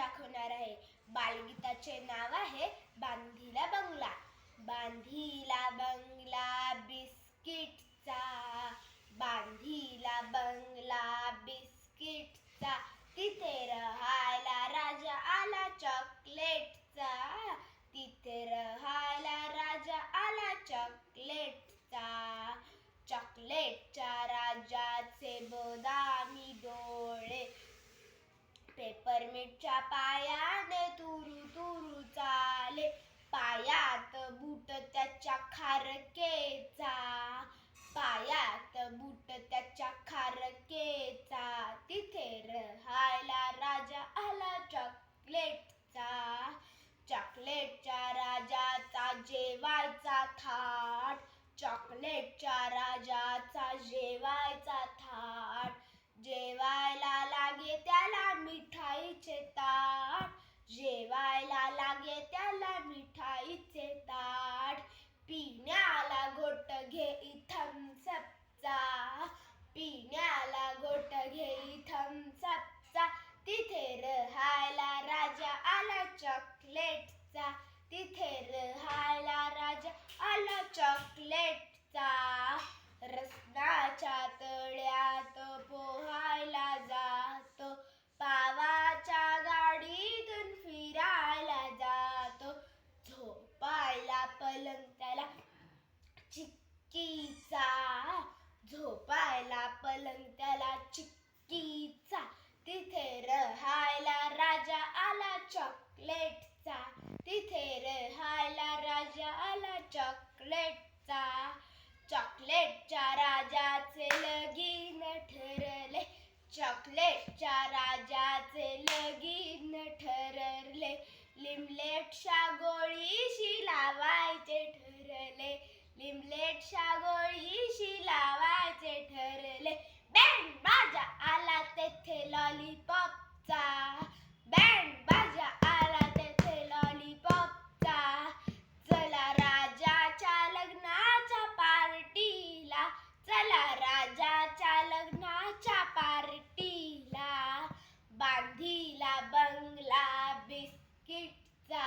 दाखवणार आहे. बालगीताचे नाव आहे बांधीला बंगला. बांधीला बंगला बिस्किटचा, बांधीला बंगला बिस्किटचा, तिथे राहायला राजा आला चॉकलेटचा, तिथे राहायला राजा आला चॉकलेटचा. चॉकलेटच्या राजाचे बदामी डोळे, पेपरमिंटच्या पायाने तुरु तुरु चाले, पायात बूट त्याच्या खारकेचा, पायात बूट त्याच्या खारकेचा, तिथे राहायला राजा आला चॉकलेटचा. चॉकलेटच्या राजाचा जेवायचा थाट, चॉकलेटच्या राजाचा जेवायचा थाट, जेवायला लागे त्याला मिठाईचे ताट, जेवायला लागे त्याला मिठाईचे ताट. पिण्याला घोट घे थम्सअपचा, पिण्याला घोट घे थम्सअपचा, तिथे राहायला राजा आला चॉकलेटचा, तिथे राहायला राजा आला चॉकलेटचा. रसनाच्या तळ्यात पोहायला जातो, पावाच्या गाडीतून फिरायला जातो, झोपायला पलंग त्याला चिक्कीचा, झोपायला पलंग त्याला चिक्कीचा, तिथे राहायला राजा आला चॉकलेटचा, तिथे राहायला राजा आला चॉकलेटचा. चॉकलेटच्या राजाचे लगीन ठरले, चॉकलेटच्या राजाचे लगीन ठरले, लिमलेटच्या गोळीशी लावायचे ठरले, लिमलेटच्या गोळीशी लावायचे ठरले. बँड बाजा आला तेथे लॉलीपॉपचा, बँड बाजा आला तेथे लॉलीपॉपचा, चला राजाच्या लग्नाच्या पार्टीला, चला राजाच्या लग्नाच्या पार्टीला. बांधीला बंगला बिस्किटचा,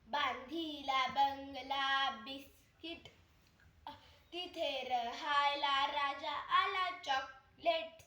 बांधीला बंगला बिस्किट, तिथे राहायला राजा आला चॉकलेट